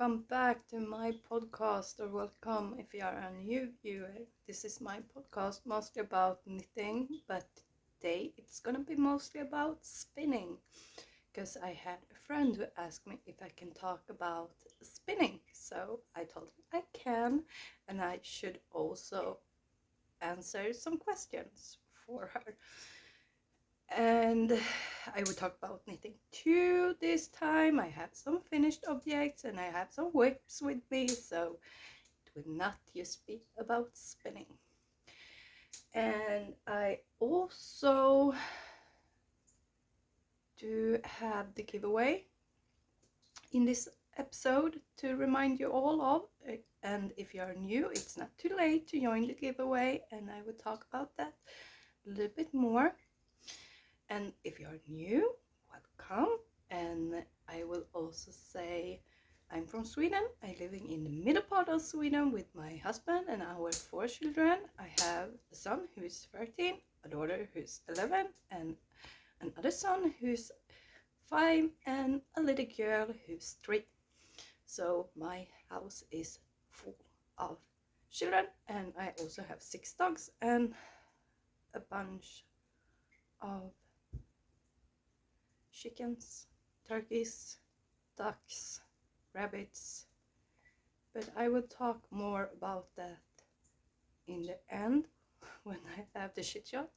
welcome back to my podcast, or welcome if you are a new viewer. This is my podcast mostly about knitting, but today it's gonna be mostly about spinning, because I had a friend who asked me if I can talk about spinning, so I told him I can, and I should also answer some questions for her. And I will talk about knitting too this time. I have some finished objects and I have some whips with me, so it will not just be about spinning. And I also do have the giveaway in this episode to remind you all of. And if you are new, it's not too late to join the giveaway, and I will talk about that a little bit more. And if you're new, welcome. And I will also say I'm from Sweden. I'm living in the middle part of Sweden with my husband and our 4 children. I have a son who's 13, a daughter who's 11, and another son who's 5, and a little girl who's 3. So my house is full of children, and I also have 6 dogs and a bunch of chickens, turkeys, ducks, rabbits, but I will talk more about that in the end when I have the chit chat.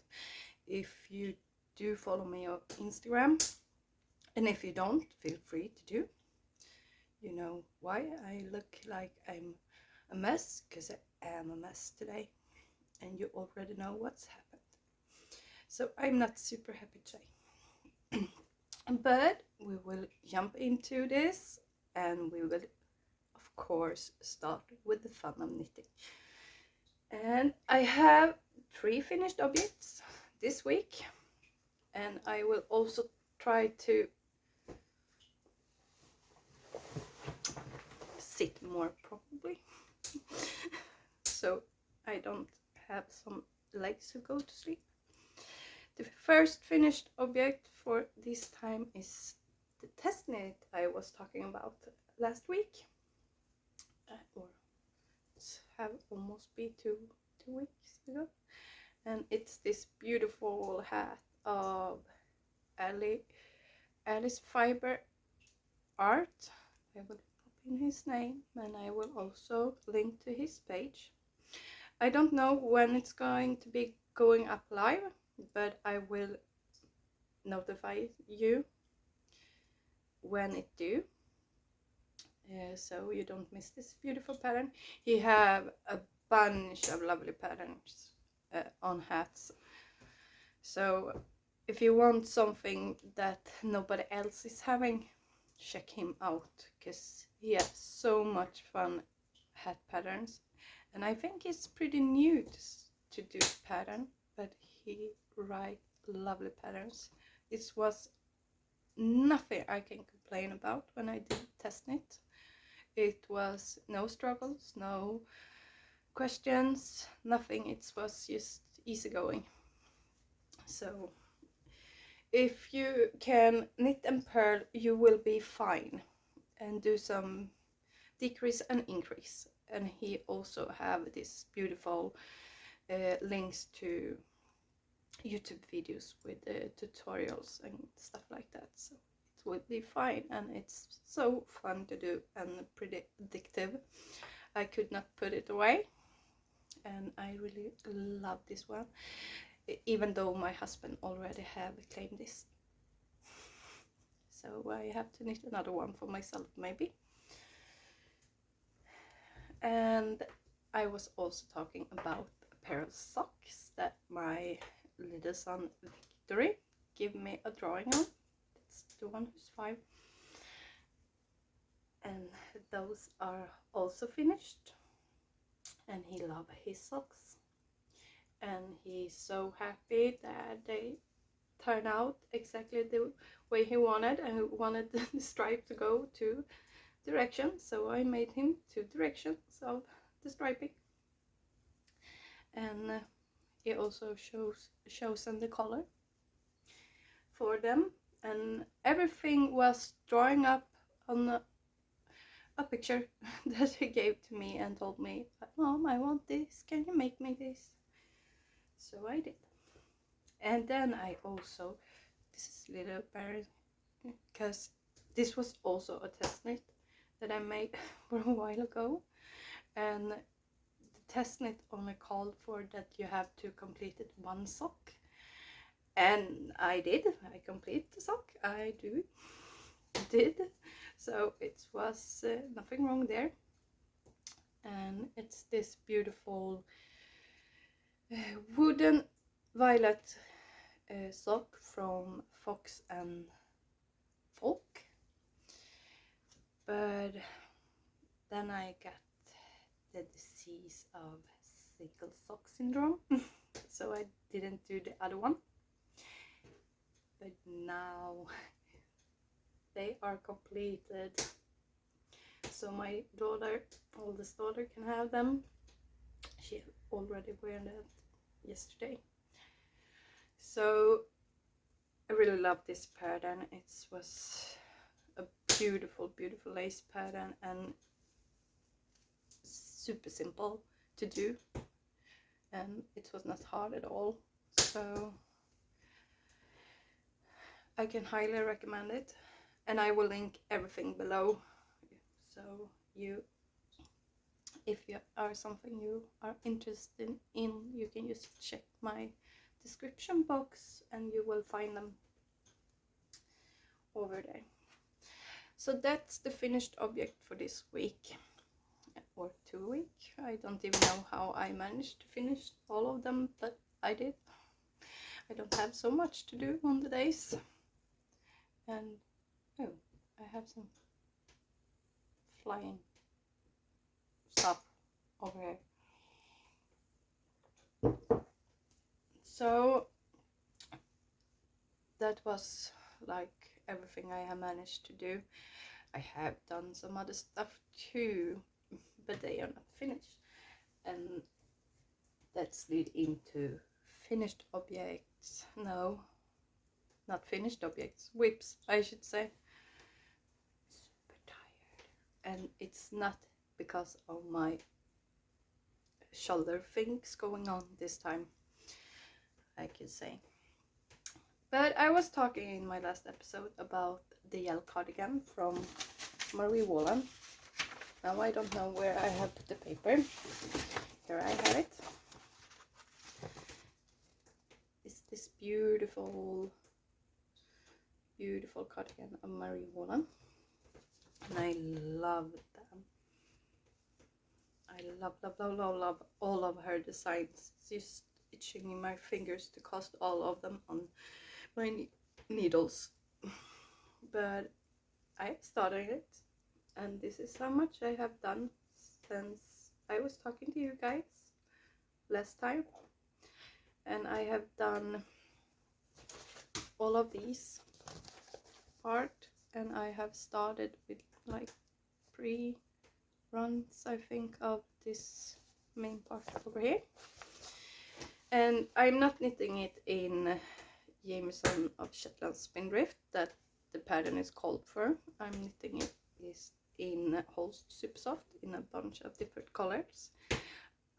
If you do follow me on Instagram, and if you don't, feel free to do. You know why I look like I'm a mess, because I am a mess today, and you already know what's happened. So I'm not super happy today. But we will jump into this, and we will of course start with the fun of knitting. And I have 3 finished objects this week, and I will also try to sit more probably so I don't have some legs to go to sleep. The first finished object for this time is the test knit I was talking about last week, or it's have almost been two weeks ago, and it's this beautiful hat of Alice Fiber Art. I will pop in his name, and I will also link to his page. I don't know when it's going to be going up live, but I will notify you when it do, so you don't miss this beautiful pattern. He have a bunch of lovely patterns on hats, so if you want something that nobody else is having, check him out, because he has so much fun hat patterns, and I think it's pretty new to do pattern, but he write lovely patterns. This was nothing I can complain about when I did test knit. It was no struggles, no questions, nothing. It was just easygoing. So if you can knit and purl, you will be fine, and do some decrease and increase. And he also have this beautiful links to YouTube videos with tutorials and stuff like that, so it will be fine, and it's so fun to do and pretty addictive. I could not put it away, and I really love this one, even though my husband already have claimed this, so I have to knit another one for myself maybe. And I was also talking about a pair of socks that my little son Victory gave me a drawing on. It's the one who's 5, and those are also finished, and he loves his socks, and he's so happy that they turn out exactly the way he wanted, and he wanted the stripe to go 2 directions, so I made him 2 directions of the striping. And he also shows them the color for them, and everything was drawing up on a picture that he gave to me and told me, Mom, I want this, can you make me this? So I did. And then I also, this is a little better because this was also a test knit that I made for a while ago, and the test knit only called for that you have to complete it one sock, and I did. I complete the sock. I did. So it was nothing wrong there. And it's this beautiful wooden violet sock from Fox&Folk. But then I got the disease of sickle sock syndrome, so I didn't do the other one. But now they are completed, so my daughter, oldest daughter, can have them. She already wore that yesterday. So I really love this pattern. It was a beautiful lace pattern and super simple to do, and it was not hard at all, so I can highly recommend it, and I will link everything below, so if you are something you are interested in, you can just check my description box and you will find them over there. So that's the finished object for this week or 2 weeks. I don't even know how I managed to finish all of them, but I did. I don't have so much to do on the days. And oh, I have some flying stuff over here. So that was like everything I have managed to do. I have done some other stuff too, but they are not finished, and that's lead into finished objects. No, not finished objects, whips I should say. Super tired, and it's not because of my shoulder things going on this time, I can say. But I was talking in my last episode about the yellow cardigan from Marie Wallin. Now I don't know where I have put the paper. Here I have it. It's this beautiful cardigan of Marie Wallin, and I love them. I love all of her designs. It's just itching in my fingers to cast all of them on my needles. But I started it, and this is how much I have done since I was talking to you guys last time. And I have done all of these part, and I have started with like 3 runs, I think, of this main part over here. And I'm not knitting it in Jameson of Shetland Spindrift, that the pattern is called for. I'm knitting it in Holst Supersoft in a bunch of different colors.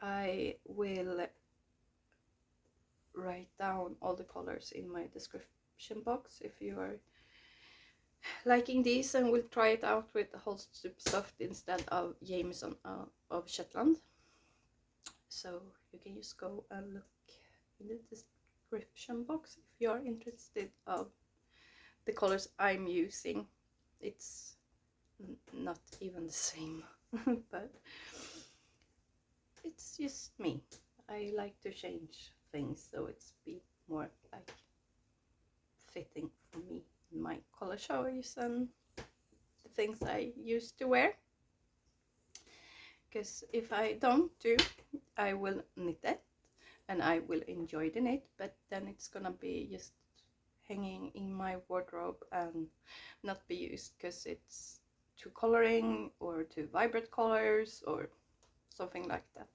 I will write down all the colors in my description box if you are liking these and will try it out with the Holst Supersoft instead of Jameson of Shetland. So you can just go and look in the description box if you are interested of the colors I'm using. It's not even the same, but it's just me. I like to change things so it's be more like fitting for me and my color choice and the things I used to wear. Because if I don't do, I will knit it and I will enjoy the knit, but then it's gonna be just hanging in my wardrobe and not be used because it's too coloring or too vibrant colors or something like that.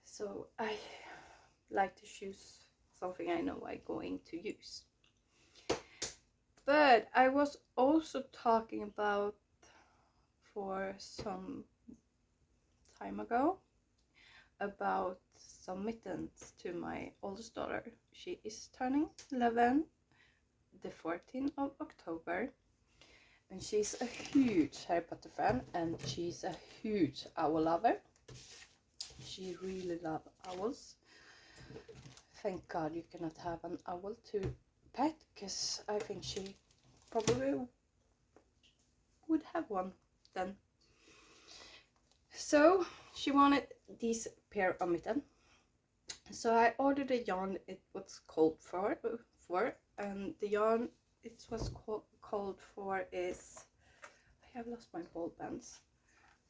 So I like to choose something I know I'm going to use. But I was also talking about for some time ago about some mittens to my oldest daughter. She is turning 11 the 14th of October, and she's a huge Harry Potter fan, and she's a huge owl lover. She really loves owls. Thank God you cannot have an owl to pet, because I think she probably would have one then. So she wanted these pair of mittens. So I ordered a yarn it was called for, and the yarn it was called for is, I have lost my ball bands.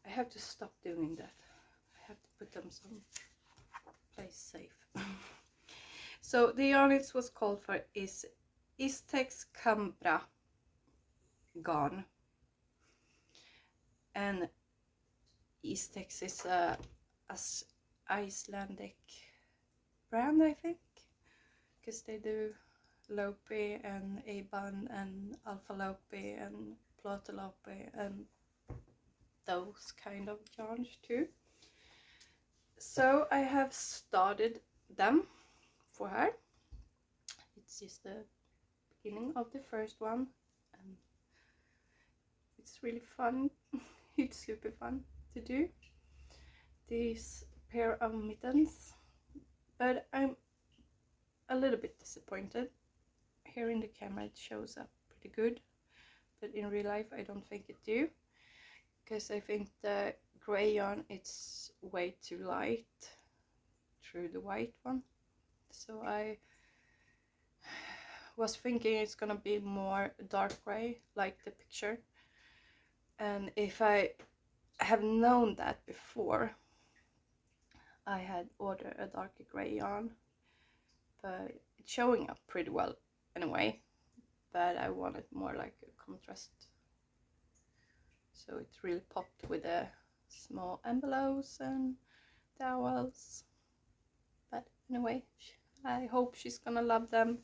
I have to stop doing that. I have to put them someplace safe. So the yarn it was called for is Istex Cambra Garn, and Istex is a Icelandic brand, I think, because they do Lopi and Aban and Alpha Lopi and Plata Lopi and those kind of yarns too. So I have started them for her. It's just the beginning of the first one, and it's really fun. It's super fun to do these pair of mittens, but I'm a little bit disappointed. Here in the camera it shows up pretty good, but in real life I don't think it do, because I think the gray yarn it's way too light through the white one. So I was thinking it's gonna be more dark gray like the picture, and if I have known that before, I had ordered a darker gray yarn, but it's showing up pretty well anyway, but I wanted more like a contrast, so it really popped with the small envelopes and towels. But anyway, I hope she's gonna love them.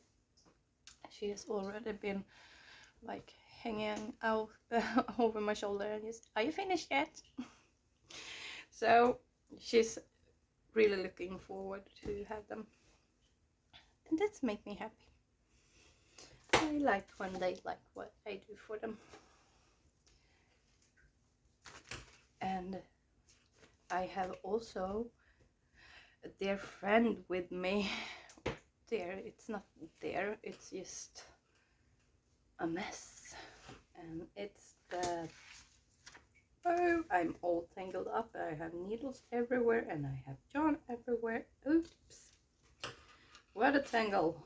She has already been like hanging out over my shoulder and just, are you finished yet? So she's really looking forward to have them, and that's make me happy. I like when they like what I do for them. And I have also a dear friend with me. There, it's not there, it's just a mess, and it's the, oh, I'm all tangled up. I have needles everywhere and I have yarn everywhere. Oops, what a tangle.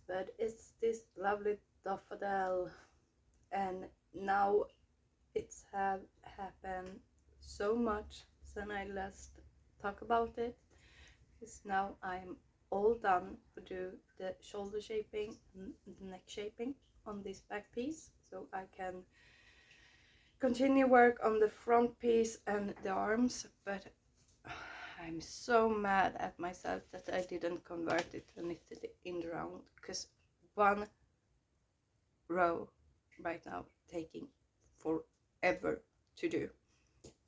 But it's this lovely Daffodil, and now it's have happened so much since I last talk about it, because now I'm all done to do the shoulder shaping and the neck shaping on this back piece, so I can continue work on the front piece and the arms. But I'm so mad at myself that I didn't convert it to knitted in the round, because one row right now taking forever to do,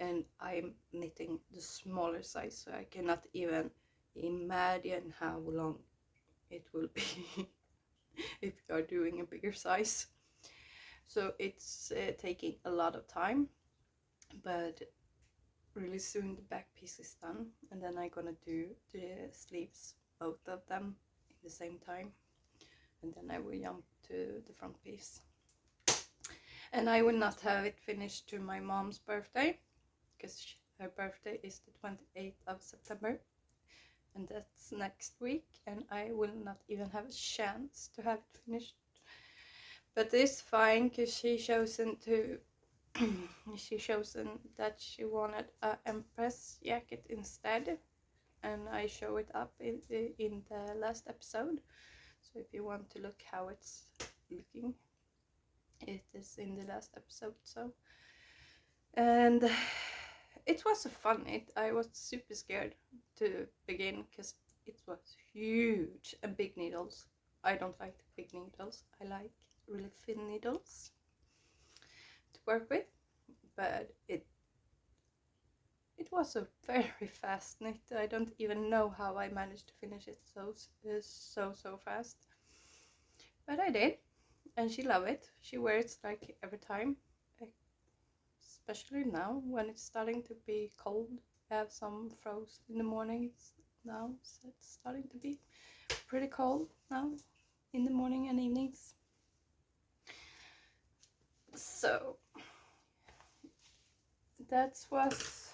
and I'm knitting the smaller size, so I cannot even imagine how long it will be if you are doing a bigger size. So it's taking a lot of time, but really soon the back piece is done, and then I'm gonna do the sleeves, both of them in the same time, and then I will jump to the front piece. And I will not have it finished to my mom's birthday, because her birthday is the 28th of September, and that's next week, and I will not even have a chance to have it finished. But it's fine, because she chosen to she chosen that she wanted a Empress jacket instead, and I show it up in the last episode. So if you want to look how it's looking, it is in the last episode. So, and it was a fun knit. I was super scared to begin, because it was huge and big needles. I don't like the big needles. I like really thin needles to work with. but it was a very fast knit. I don't even know how I managed to finish it so fast, but I did, and she loved it. She wears it like every time, especially now when it's starting to be cold. I have some frost in the mornings now, so it's starting to be pretty cold now in the morning and evenings. So that was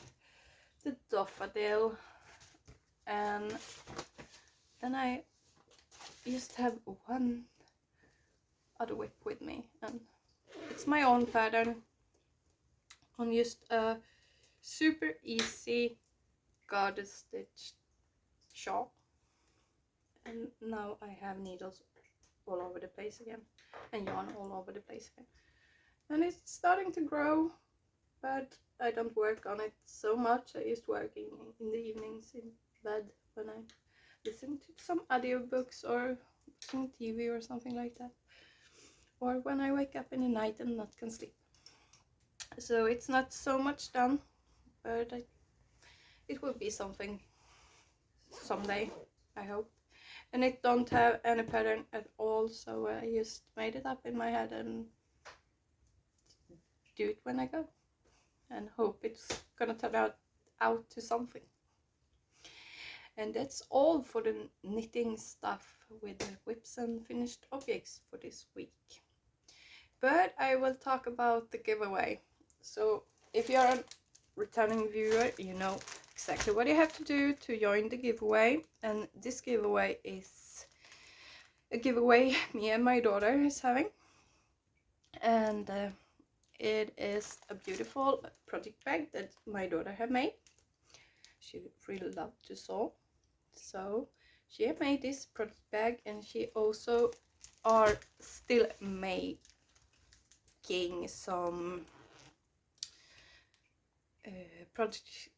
the Daffodil, and then I just have one other whip with me, and it's my own pattern on just a super easy garden stitch shawl. And now I have needles all over the place again, and yarn all over the place again, and it's starting to grow, but I don't work on it so much. I just work in the evenings in bed when I listen to some audiobooks or some TV or something like that, or when I wake up in the night and not can sleep. So it's not so much done, but it will be something someday, I hope. And it don't have any pattern at all, so I just made it up in my head and do it when I go, and hope it's gonna turn out to something. And that's all for the knitting stuff with the whips and finished objects for this week. But I will talk about the giveaway. So if you're a returning viewer, you know exactly what you have to do to join the giveaway. And this giveaway is a giveaway me and my daughter is having. And it is a beautiful project bag that my daughter have made. She really loved to sew. So she have made this project bag, and she also are still making some project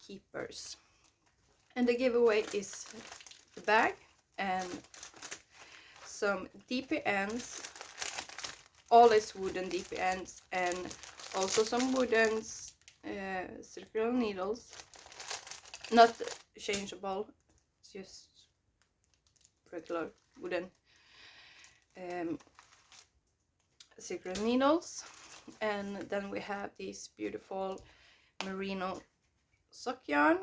keepers. And the giveaway is the bag and some DP ends, all is wooden DP ends, and also some wooden circular needles, not changeable, it's just regular wooden circular needles. And then we have this beautiful merino sock yarn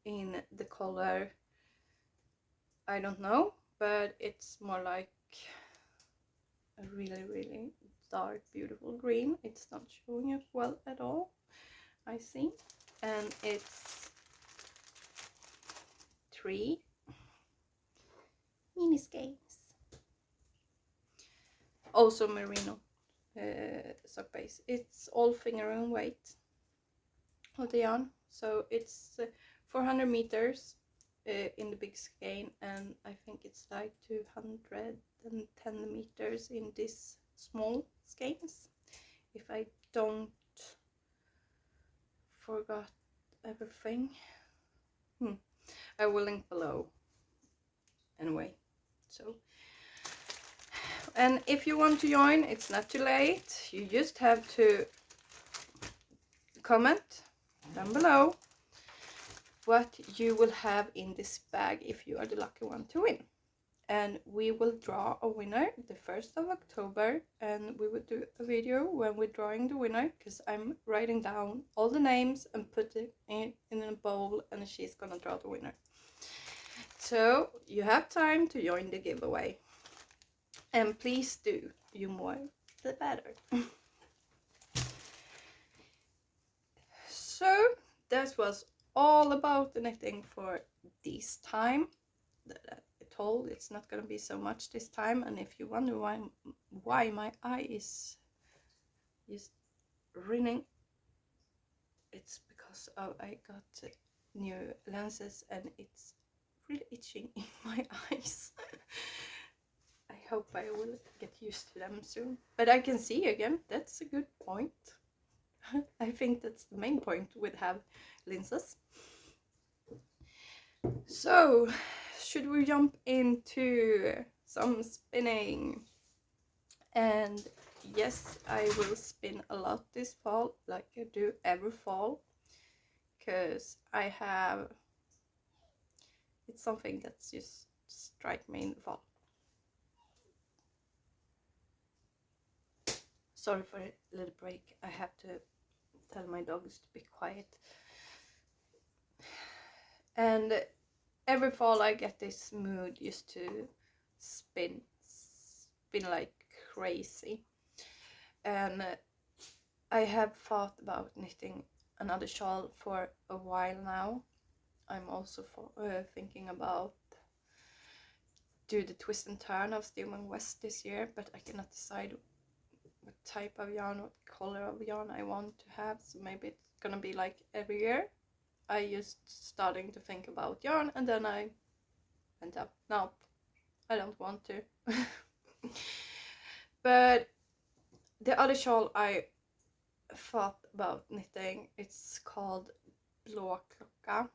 in the color, I don't know, but it's more like a really dark beautiful green. It's not showing up well at all, I see. And it's 3 mini skeins, also merino sock base. It's all fingering weight of the yarn, so it's 400 meters in the big skein, and I think it's like 210 meters in this small skeins, if I don't forgot everything. I will link below anyway. So, and if you want to join, it's not too late. You just have to comment down below what you will have in this bag if you are the lucky one to win. And we will draw a winner the 1st of October, and we will do a video when we're drawing the winner, because I'm writing down all the names and put it in a bowl, and she's gonna draw the winner. So you have time to join the giveaway, and please do, you more the better. So that was all about the knitting for this time. Told it's not gonna be so much this time, and if you wonder why my eye is just ringing, it's because I got new lenses and it's really itching in my eyes. I hope I will get used to them soon, but I can see again. That's a good point. I think that's the main point with have lenses. So should we jump into some spinning? And yes, I will spin a lot this fall, like I do every fall, because I have, it's something that's just strike me in the fall. Sorry for a little break, I have to tell my dogs to be quiet. And every fall I get this mood just to spin like crazy. And I have thought about knitting another shawl for a while now. I'm also thinking about do the twist and turn of Steven West this year, but I cannot decide what type of yarn, what color of yarn I want to have, so maybe it's gonna be like every year. I just starting to think about yarn, and then I went up, no, I don't want to. But the other shawl I thought about knitting, it's called Blå Klocka,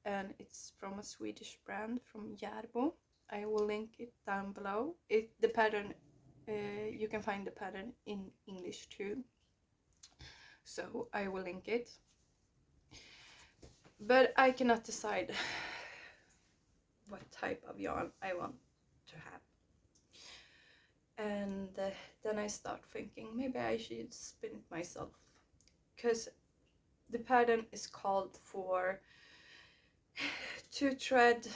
and it's from a Swedish brand from Järbo. I will link it down below. The pattern, you can find the pattern in English too, so I will link it. But I cannot decide what type of yarn I want to have. And then I start thinking maybe I should spin it myself, because the pattern is called for 2-thread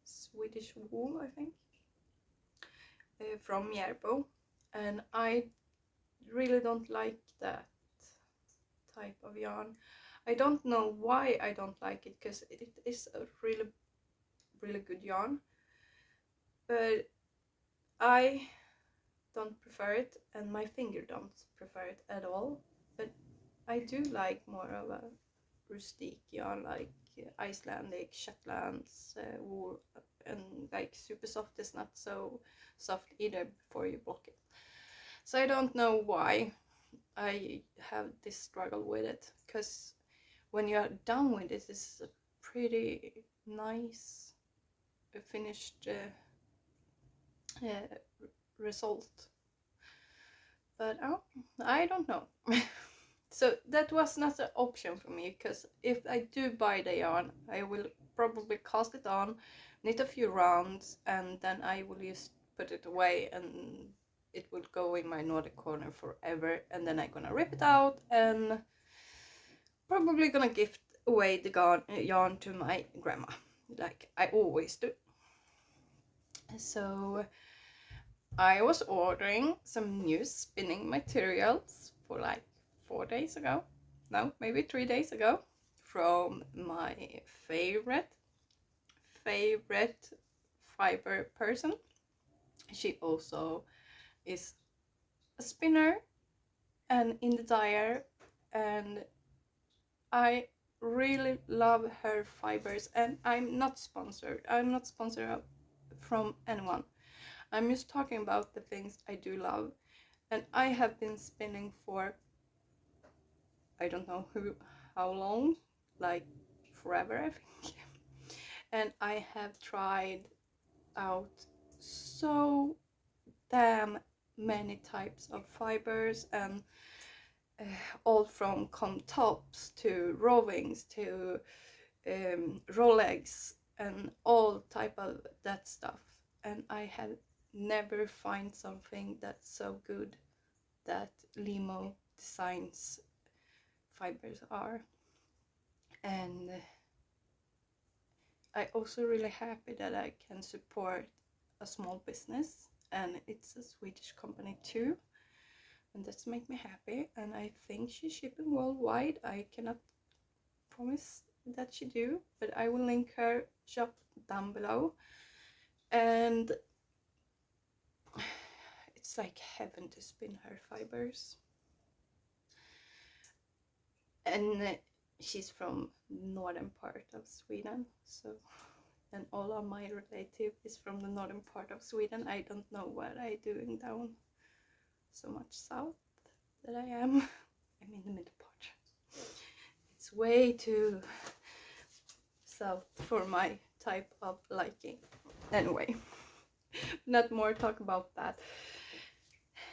Swedish wool, I think, from Järbo, and I really don't like that type of yarn. I don't know why I don't like it, because it is a really good yarn, but I don't prefer it, and my finger don't prefer it at all. But I do like more of a rustic yarn, like Icelandic, Shetlands wool, and like Supersoft is not so soft either before you block it. So I don't know why I have this struggle with it, because when you are done with it, it's a pretty nice finished result. But I don't know. So that was not an option for me, because if I do buy the yarn, I will probably cast it on, knit a few rounds, and then I will just put it away, and it will go in my Nordic corner forever, and then I'm gonna rip it out and probably gonna gift away the yarn to my grandma, like I always do. So I was ordering some new spinning materials for like 4 days ago, no, maybe 3 days ago, from my favorite fiber person. She also is a spinner and in the dyer, and I really love her fibers. And I'm not sponsored from anyone. I'm just talking about the things I do love, and I have been spinning for I don't know how long, like forever I think. And I have tried out so damn many types of fibers, and all from comb tops to rovings to Rolex and all type of that stuff, and I have never find something that's so good that Limo Designs fibers are. And I also really happy that I can support a small business, and it's a Swedish company too, and that's make me happy. And I think she's shipping worldwide. I cannot promise that she do, but I will link her shop down below. And it's like heaven to spin her fibers. And she's from northern part of Sweden, so, and all of my relative is from the northern part of Sweden. I don't know what I doing down so much south that I am. I'm in the middle part. It's way too south for my type of liking. Anyway, not more talk about that.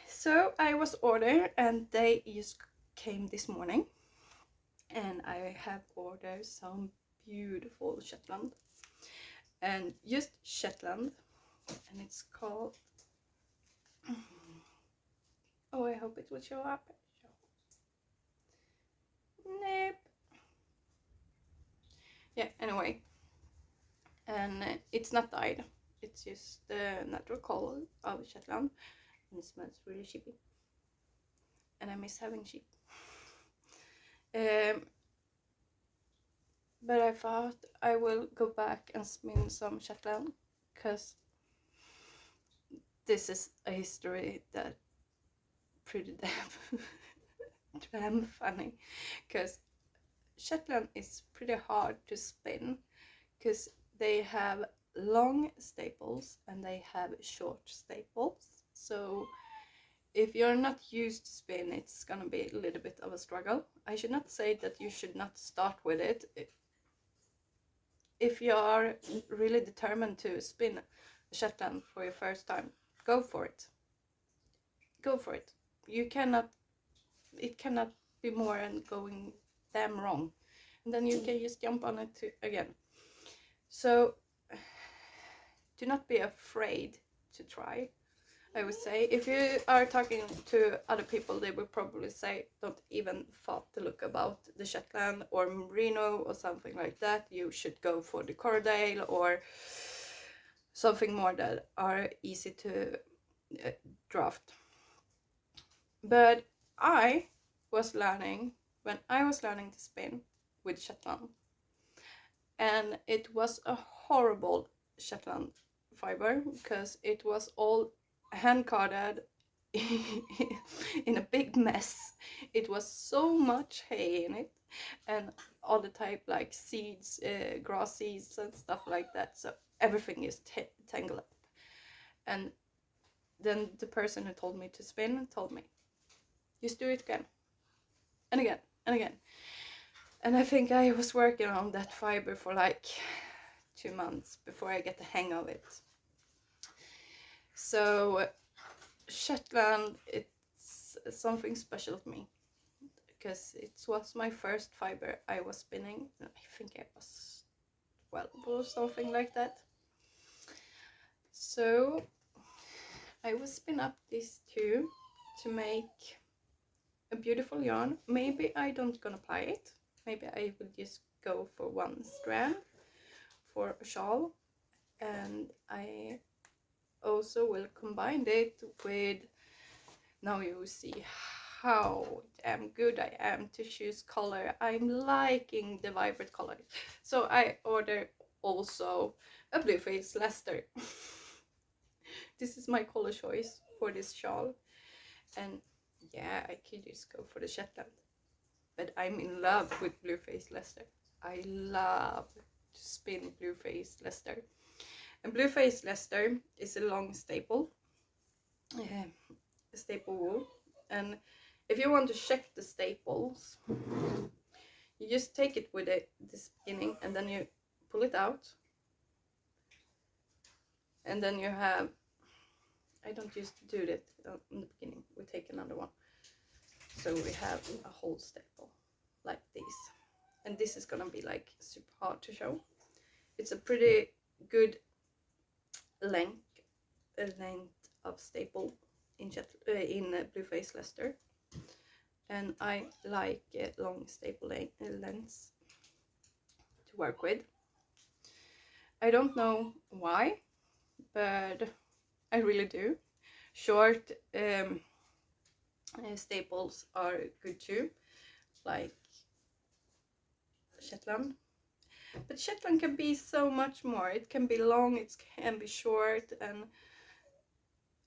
So I was ordered and they just came this morning, and I have ordered some beautiful Shetland, and just Shetland, and it's called, oh, I hope it will show up. Nope. Yeah, anyway, and it's not dyed, it's just the natural color of Shetland, and it smells really sheepy, and I miss having sheep. But I thought I will go back and spin some Shetland, because this is a history that pretty damn funny, because Shetland is pretty hard to spin, because they have long staples and they have short staples. So if you're not used to spin, it's gonna be a little bit of a struggle. I should not say that you should not start with it. If you are really determined to spin Shetland for your first time, go for it. Go for it. It cannot be more and going damn wrong, and then you can just jump on it again. So do not be afraid to try. I would say, if you are talking to other people, they will probably say don't even thought to look about the Shetland or Merino or something like that. You should go for the Cordale or something more that are easy to draft. But I was learning, when I was learning to spin with Shetland, and it was a horrible Shetland fiber, because it was all hand carded in a big mess. It was so much hay in it, and all the type like seeds, grass seeds and stuff like that, so everything is tangled up. And then the person who told me to spin told me, just do it again and again and again. And I think I was working on that fiber for like 2 months before I get the hang of it. So Shetland, it's something special to me, because it was my first fiber I was spinning. I think I was 12 or something like that. So I will spin up these two to make a beautiful yarn. Maybe I don't gonna apply it. Maybe I will just go for one strand for a shawl, and I also will combine it with, now you will see how damn good I am to choose color. I'm liking the vibrant colors. So I ordered also a Blueface Leicester. This is my color choice for this shawl, and yeah, I could just go for the Shetland, but I'm in love with Blueface Leicester. I love to spin Blueface Leicester. And Blueface Leicester is a long staple wool, and if you want to check the staples, you just take it with this beginning, and then you pull it out, and then you have, I don't used to do that in the beginning, we take another one, so we have a whole staple like this, and this is gonna be like super hard to show. It's a pretty good length of staple in Blueface Leicester, and I like long staple lengths to work with. I don't know why, but I really do. Short staples are good too, like Shetland. But Shetland can be so much more. It can be long, it can be short, and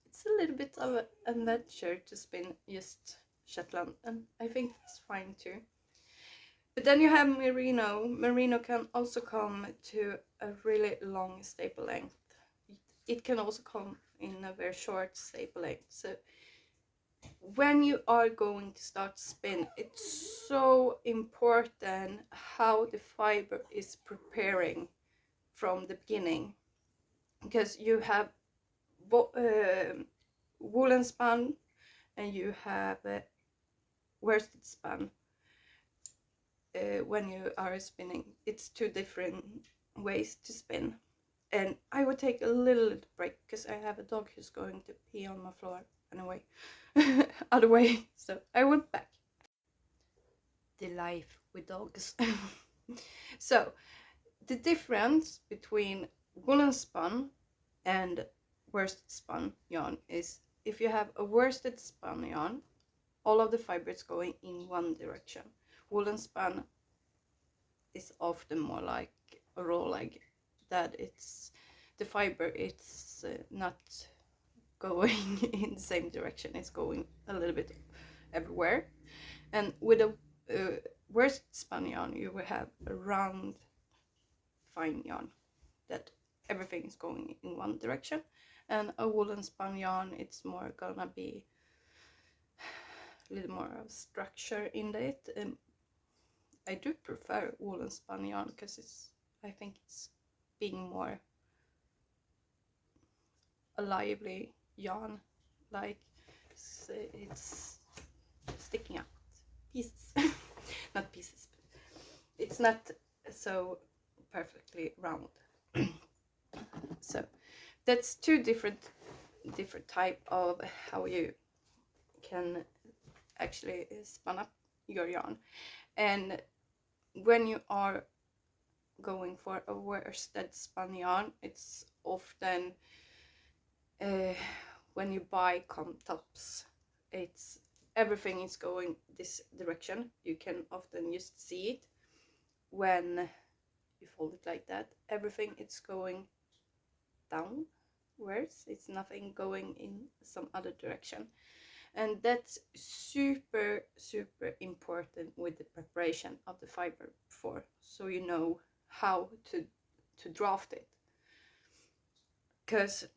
it's a little bit of an adventure to spin just Shetland, and I think it's fine too. But then you have Merino. Merino can also come to a really long staple length. It can also come in a very short staple length. So when you are going to start spin, it's so important how the fiber is preparing from the beginning, because you have woolen spun and you have worsted spun. When you are spinning, it's two different ways to spin. And I would take a little break because I have a dog who's going to pee on my floor anyway. Other way, so I will be back. The life with dogs. So the difference between woolen spun and worsted spun yarn is, if you have a worsted spun yarn, all of the fibers going in one direction. Woolen spun is often more like a roll, like that. It's the fiber, it's not going in the same direction, it's going a little bit everywhere. And with a worsted spun yarn, you will have a round fine yarn that everything is going in one direction. And a woolen spun yarn, it's more gonna be a little more of structure in it. I do prefer woolen spun yarn because I think it's being more a lively yarn, like it's sticking out pieces. Not pieces, but it's not so perfectly round. So that's two different type of how you can actually spin up your yarn. And when you are going for a worsted spun yarn, it's often when you buy comb tops, it's everything is going this direction. You can often just see it when you fold it like that. Everything it's going downwards, it's nothing going in some other direction. And that's super important with the preparation of the fiber before, so you know how to draft it, because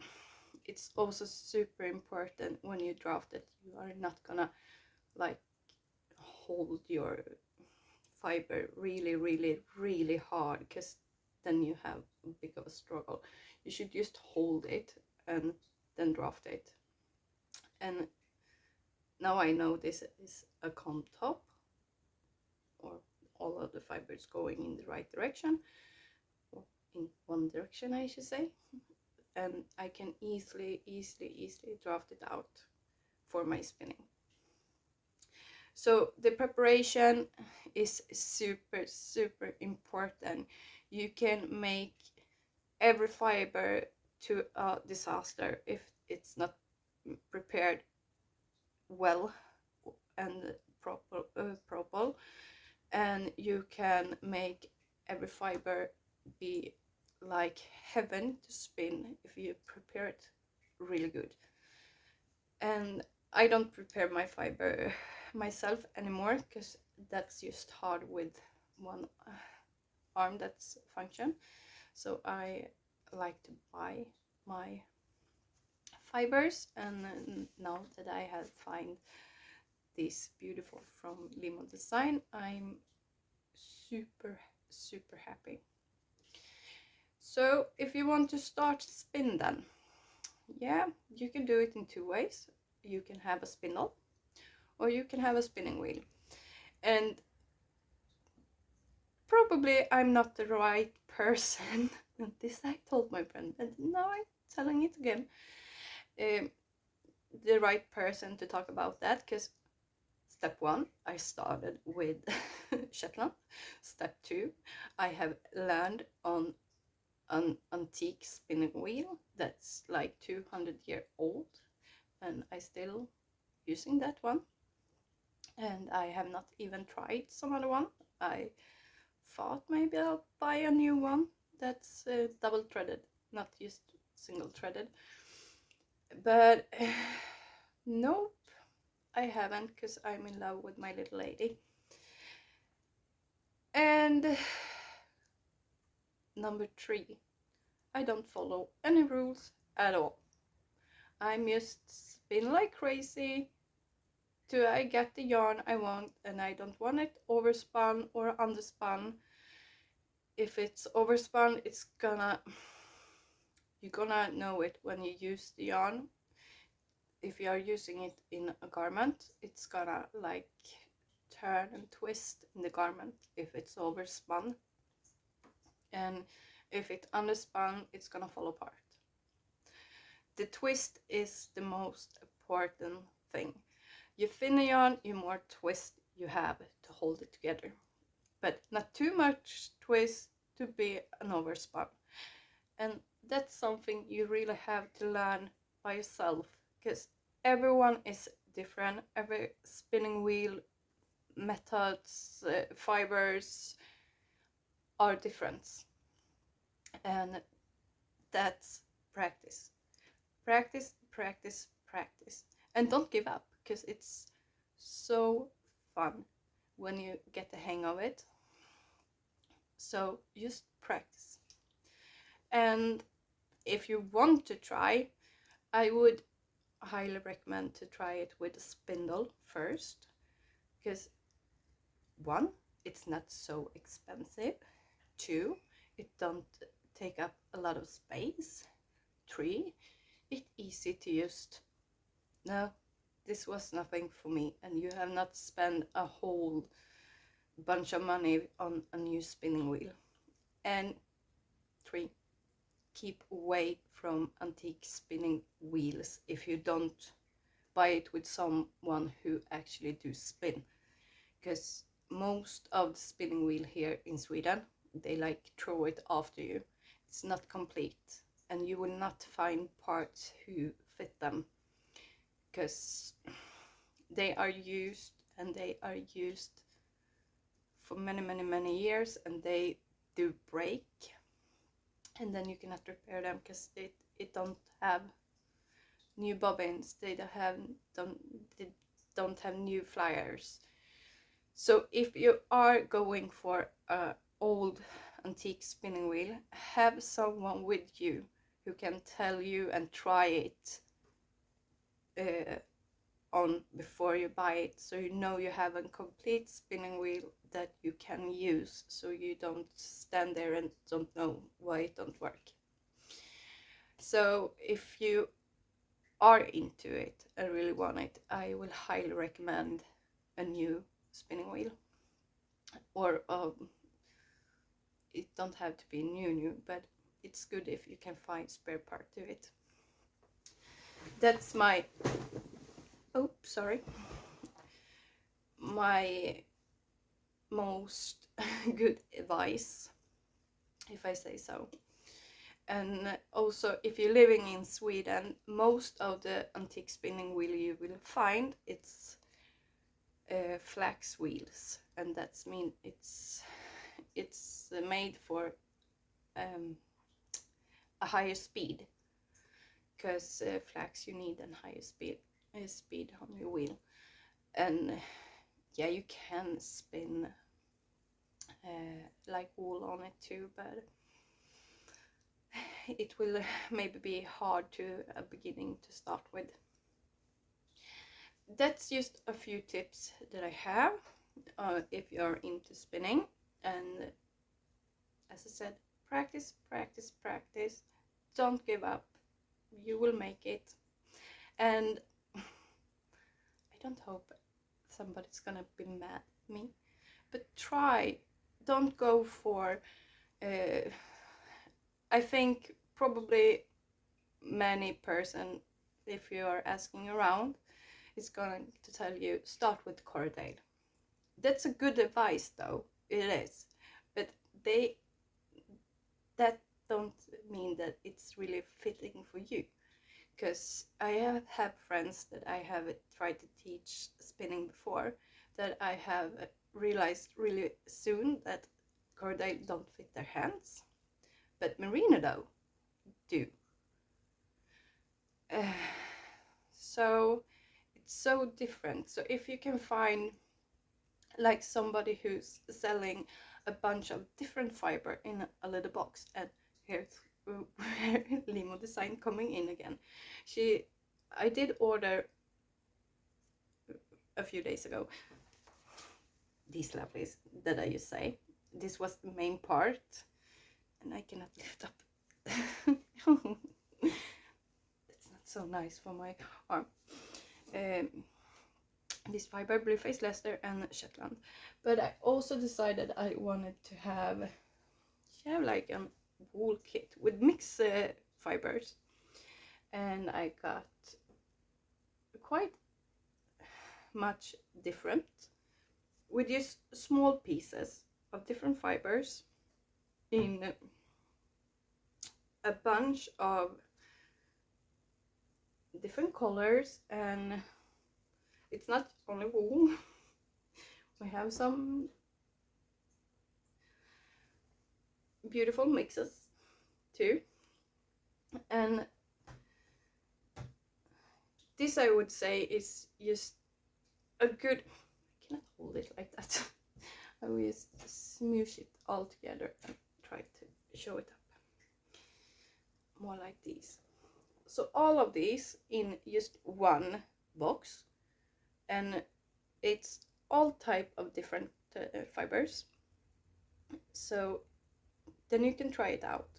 it's also super important when you draft it, you are not gonna like hold your fiber really hard, because then you have a big of a struggle. You should just hold it and then draft it. And now I know this is a comb top, or all of the fibers going in the right direction, or in one direction I should say, and I can easily draft it out for my spinning. So the preparation is super important. You can make every fiber to a disaster if it's not prepared well and proper, and you can make every fiber be like heaven to spin if you prepare it really good. And I don't prepare my fiber myself anymore because that's just hard with one arm that's function. So I like to buy my fibers, and now that I have find this beautiful from Limo Design, I'm super happy. So if you want to start spin, then yeah, you can do it in two ways. You can have a spindle or you can have a spinning wheel. And probably I'm not the right person, this I told my friend, and now I'm telling it again, the right person to talk about that, because step 1, I started with Shetland. Step 2, I have learned on an antique spinning wheel that's like 200-year old, and I still using that one. And I have not even tried some other one. I thought maybe I'll buy a new one that's double threaded, not just single threaded. But nope, I haven't, because I'm in love with my little lady. And number 3, I don't follow any rules at all. I'm just spin like crazy till I get the yarn I want, and I don't want it overspun or underspun. If it's overspun, it's gonna You're gonna know it when you use the yarn. If you are using it in a garment, it's gonna like turn and twist in the garment if it's overspun, and if it's underspun, it's gonna fall apart. The twist is the most important thing. You thin the yarn, you more twist you have to hold it together, but not too much twist to be an overspun. And that's something you really have to learn by yourself, because everyone is different. Every spinning wheel methods, fibers are different, and that's practice. Practice, practice, practice, and don't give up, because it's so fun when you get the hang of it. So just practice. And if you want to try, I would highly recommend to try it with a spindle first, because 1, it's not so expensive. 2, it don't take up a lot of space. 3, it's easy to use. No, this was nothing for me, and you have not spent a whole bunch of money on a new spinning wheel. And 3, keep away from antique spinning wheels if you don't buy it with someone who actually do spin, because most of the spinning wheel here in Sweden, they like throw it after you. It's not complete, and you will not find parts who fit them, because they are used, and they are used for many years, and they do break, and then you cannot repair them because it don't have new bobbins, they don't have new flyers. So if you are going for a old antique spinning wheel, have someone with you who can tell you and try it on before you buy it, so you know you have a complete spinning wheel that you can use, so you don't stand there and don't know why it don't work. So if you are into it and really want it, I will highly recommend a new spinning wheel, or it don't have to be new, but it's good if you can find spare part to it. That's my my most good advice, if I say so. And also, if you're living in Sweden, most of the antique spinning wheel you will find, it's flax wheels, and that's mean it's made for a higher speed, because flax, you need a higher speed on your wheel. And yeah, you can spin like wool on it too, but it will maybe be hard to a beginning to start with. That's just a few tips that I have if you're into spinning. And as I said, practice, practice, practice. Don't give up. You will make it. And I don't hope somebody's gonna be mad at me, but try. Don't go for I think probably many person, if you are asking around, is going to tell you start with cordale. That's a good advice though, it is, but that don't mean that it's really fitting for you, because I have friends that I have tried to teach spinning before, that I have realized really soon that cordale don't fit their hands, but merino though do. So it's so different. So if you can find like somebody who's selling a bunch of different fiber in a little box, and here's Limo Design coming in again. I did order a few days ago these lovelies that I just say. This was the main part, and I cannot lift up That's not so nice for my arm. This fiber, Blueface Leicester and Shetland. But I also decided I wanted to have like a wool kit with mixed fibers, and I got quite much different with just small pieces of different fibers in a bunch of different colors. And it's not only wool, we have some beautiful mixes too. And this, I would say, is just a good, I cannot hold it like that. I will just smoosh it all together and try to show it up more like these. So all of these in just one box, and it's all type of different fibers. So then you can try it out.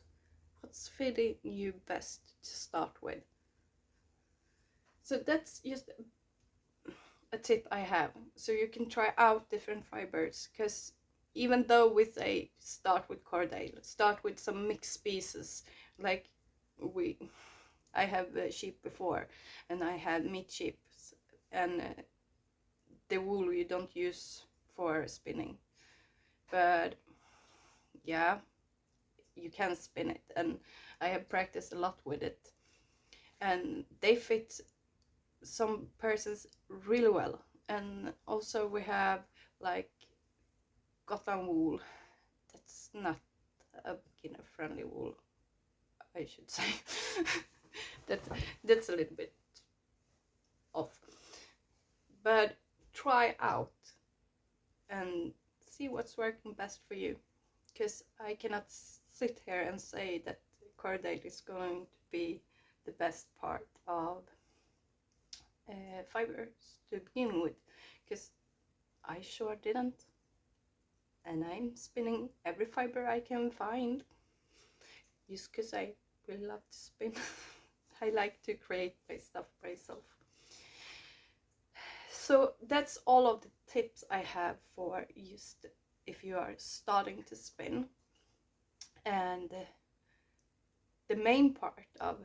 What's fitting you best to start with? So that's just a tip I have, so you can try out different fibers, because even though we say start with cordale, start with some mixed pieces, like I have sheep before, and I had meat sheeps, and the wool you don't use for spinning, but yeah, you can spin it, and I have practiced a lot with it, and they fit some persons really well. And also we have like cotton wool, that's not a beginner friendly wool, I should say. that's a little bit off, but try out and see what's working best for you, because I cannot sit here and say that cordale is going to be the best part of fibers to begin with, because I sure didn't, and I'm spinning every fiber I can find just because I really love to spin. I like to create my stuff myself. So that's all of the tips I have for just if you are starting to spin. And the main part of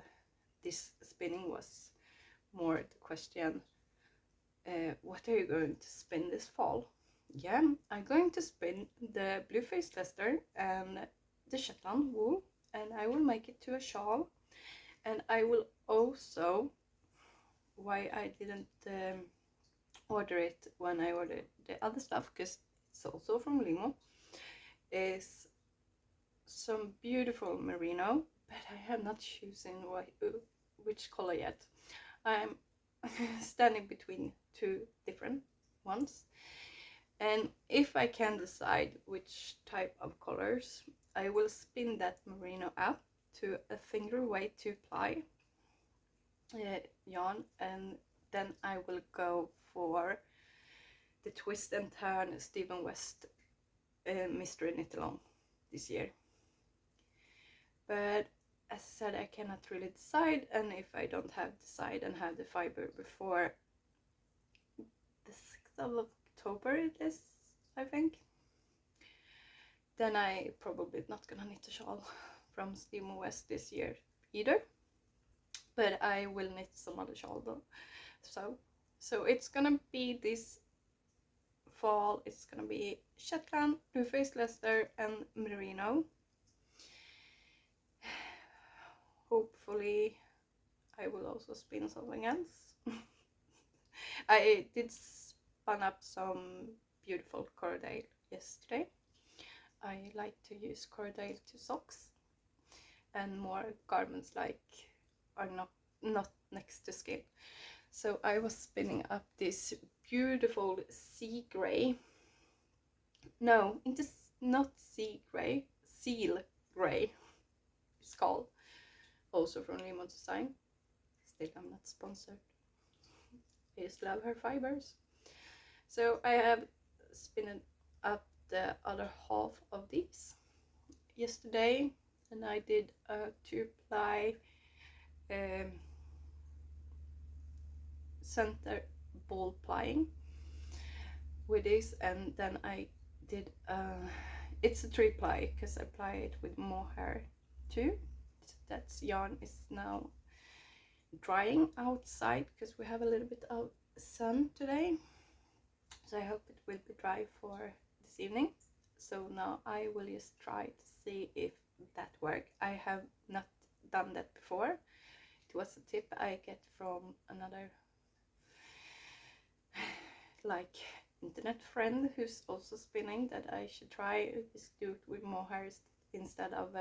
this spinning was more the question, what are you going to spin this fall? Yeah, I'm going to spin the Blueface Leicester and the Shetland wool, and I will make it to a shawl. And I will also, why I didn't order it when I ordered the other stuff, because it's also from Limo, is some beautiful merino, but I have not chosen which color yet. I'm standing between two different ones, and if I can decide which type of colors, I will spin that merino up to a finger weight 2-ply yarn, and then I will go for the twist and turn Stephen West mystery knit along this year. But as I said, I cannot really decide, and if I don't have decide and have the fiber before the 6th of October it is, I think, then I probably not gonna knit a shawl from Stephen West this year either, but I will knit some other shawl though. So it's gonna be this fall, it's gonna be Shetland, Blueface Leicester and merino. Hopefully I will also spin something else. I did spun up some beautiful cordale yesterday. I like to use cordale to socks, and more garments like are not next to skin. So I was spinning up this beautiful sea gray. No, it is not sea gray, seal gray it's called. Also from Limo Design. Still, I'm not sponsored. I just love her fibers. So I have spinned up the other half of these yesterday, and I did a 2-ply center ball plying with this, and then I did it's a 3-ply because I ply it with mohair too. That's yarn is now drying outside because we have a little bit of sun today, so I hope it will be dry for this evening. So now I will just try to see if that works. I have not done that before. It was a tip I get from another like internet friend who's also spinning, that I should try is do it with mohair instead of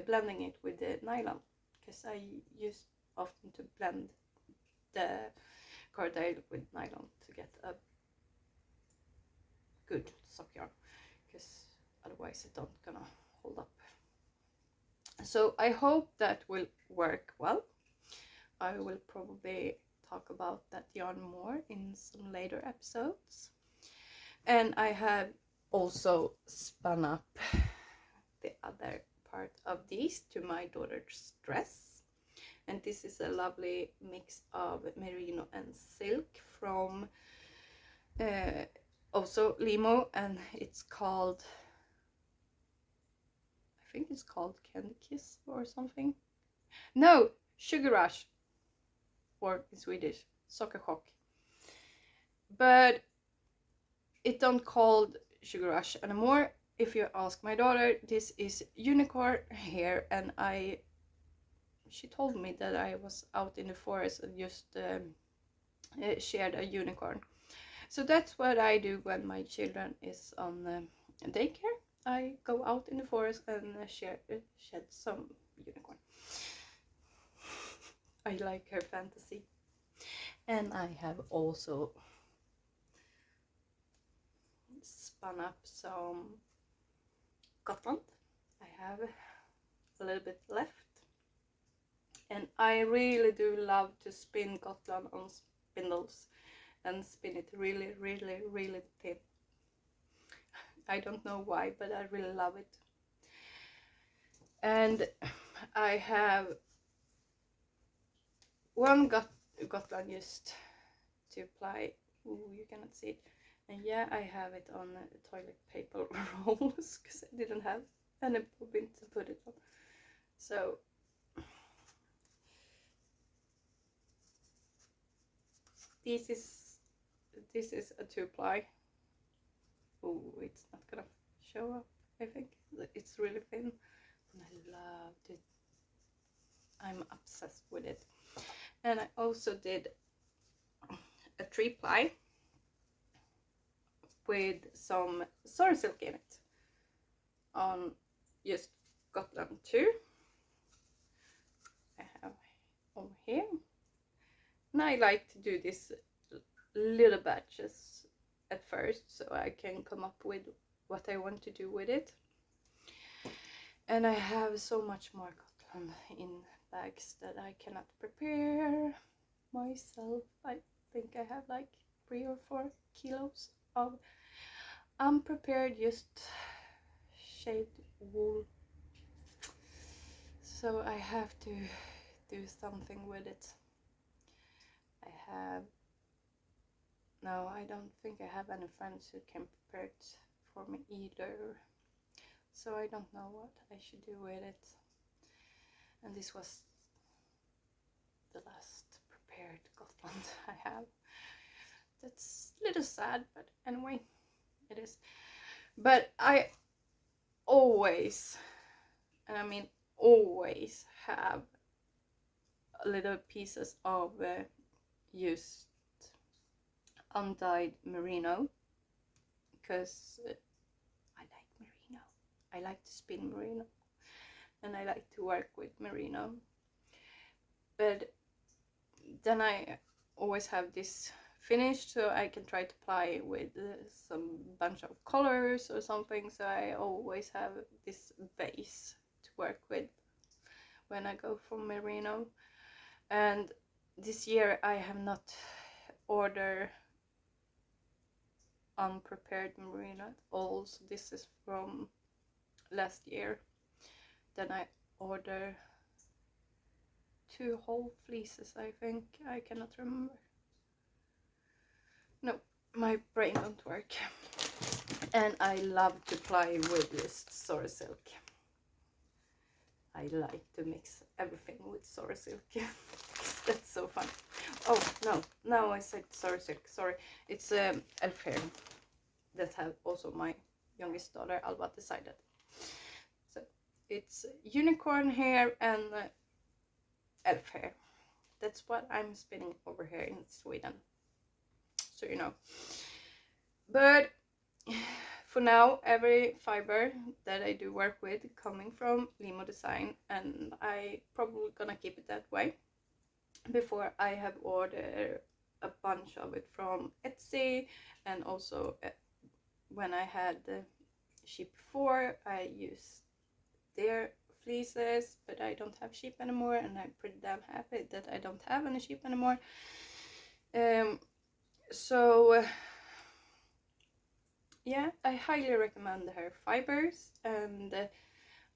blending it with the nylon, because I use often to blend the cordale with nylon to get a good sock yarn, because otherwise it don't gonna hold up. So I hope that will work well. I will probably talk about that yarn more in some later episodes. And I have also spun up the other part of these to my daughter's dress, and this is a lovely mix of merino and silk from also Limo, and it's called, I think it's called Candy Kiss or something. No, Sugar Rush, or in Swedish Sockerchock, but it don't called Sugar Rush anymore. If you ask my daughter, this is unicorn here, and she told me that I was out in the forest and just shared a unicorn. So that's what I do when my children is on daycare. I go out in the forest and shed some unicorn. I like her fantasy. And I have also spun up some Gotland. I have a little bit left, and I really do love to spin Gotland on spindles and spin it really, really, really thin. I don't know why, but I really love it. And I have one Gotland just to apply. Ooh, you cannot see it. And yeah, I have it on toilet paper rolls because I didn't have any bobbin to put it on. So this is a 2-ply. Oh, it's not gonna show up. I think it's really thin, and I loved it. I'm obsessed with it. And I also did a 3-ply with some sorry silk in it on just Gotland too. I have over here, and I like to do this little batches at first so I can come up with what I want to do with it. And I have so much more Gotland in bags that I cannot prepare myself. I think I have like 3 or 4 kilos of unprepared just shaved wool, so I have to do something with it. I don't think I have any friends who can prepare it for me either, so I don't know what I should do with it. And this was the last prepared Gotland I have. That's a little sad, but anyway, it is. But I always, and I mean always, have little pieces of used undyed merino, because I like merino. I like to spin merino, and I like to work with merino. But then I always have this finished, so I can try to apply with some bunch of colors or something. So I always have this base to work with when I go for merino. And this year I have not ordered unprepared merino at all, so this is from last year. then I order 2 whole fleeces, I think. I cannot remember. No, my brain don't work. And I love to ply with this Sorry Silk. I like to mix everything with Sorry Silk. That's so fun. Oh no, now I said Sorry Silk, sorry. It's elf hair that have also my youngest daughter Alba decided. So it's unicorn hair and elf hair. That's what I'm spinning over here in Sweden, so you know. But for now, every fiber that I do work with coming from Limo Design, and I probably gonna keep it that way. Before, I have ordered a bunch of it from Etsy, and also when I had the sheep before, I used their fleeces, but I don't have sheep anymore, and I'm pretty damn happy that I don't have any sheep anymore. So yeah, I highly recommend her fibers, and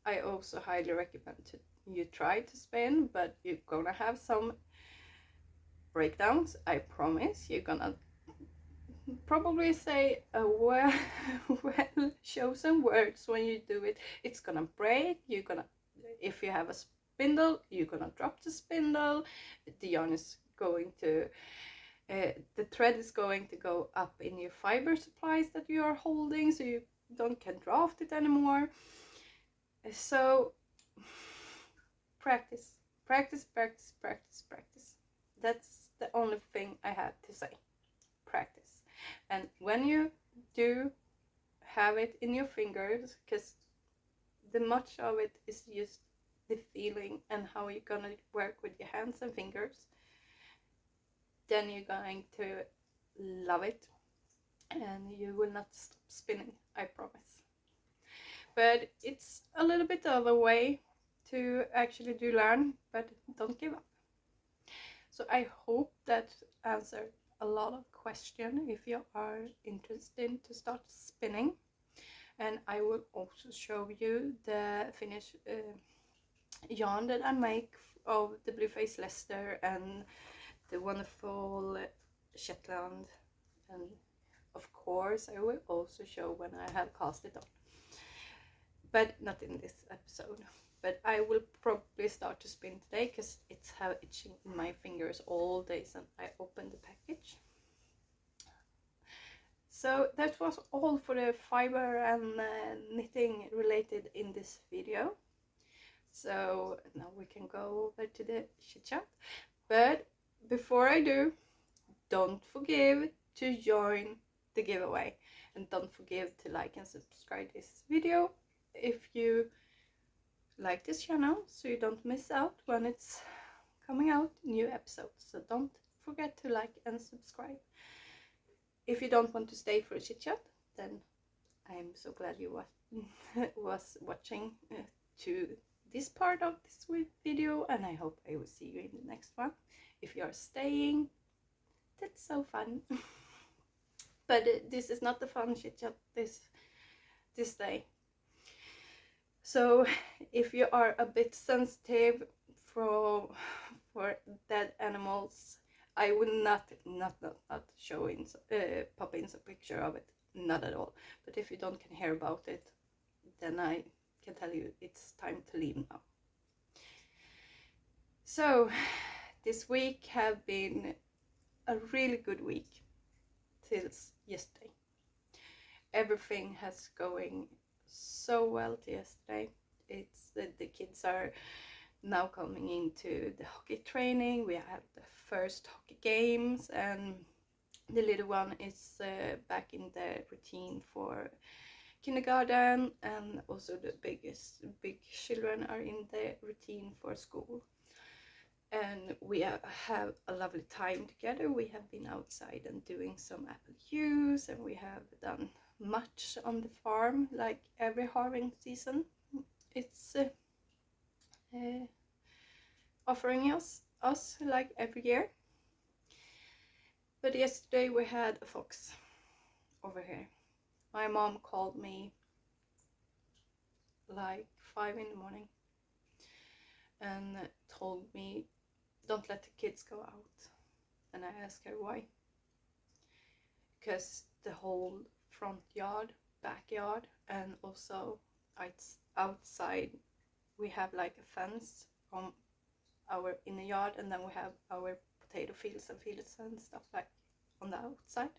I also highly recommend you try to spin, but you're gonna have some breakdowns. I promise. You're gonna probably say well chosen words when you do it. It's gonna break. You're gonna, if you have a spindle, you're gonna drop the spindle. The yarn is going to the thread is going to go up in your fiber supplies that you are holding, so you can draft it anymore. So practice, practice, practice, practice, practice. That's the only thing I had to say. Practice. And when you do have it in your fingers, because the much of it is just the feeling and how you're gonna work with your hands and fingers, then you're going to love it and you will not stop spinning, I promise. But it's a little bit of a way to actually do learn, but don't give up. So I hope that answered a lot of questions if you are interested to start spinning. And I will also show you the finished yarn that I make of the Blueface Leicester and the wonderful Shetland, and of course I will also show when I have cast it on, but not in this episode. But I will probably start to spin today because it's have itching in my fingers all day since I opened the package. So that was all for the fiber and knitting related in this video. So now we can go over to the chit chat. But before I do, don't forget to join the giveaway, and don't forget to like and subscribe this video if you like this channel, so you don't miss out when it's coming out new episodes. So don't forget to like and subscribe. If you don't want to stay for a chit chat, then I'm so glad you was watching to this part of this video, and I hope I will see you in the next one. If you are staying, that's so fun. But this is not the fun chit chat this day. So if you are a bit sensitive for dead animals, I will not show in pop in a picture of it, not at all. But if you don't can hear about it, then I can tell you it's time to leave now. So this week have been a really good week since yesterday. Everything has going so well to yesterday. It's the kids are now coming into the hockey training. We have the first hockey games, and the little one is back in the routine for kindergarten, and also the big children are in the routine for school. And we have a lovely time together. We have been outside and doing some apple juice, and we have done much on the farm, like every harvesting season. It's offering us like every year. But yesterday we had a fox over here. My mom called me like 5 in the morning and told me, don't let the kids go out. And I asked her why. Because the whole front yard, backyard, and also outside, we have like a fence on our inner yard, and then we have our potato fields and stuff like on the outside.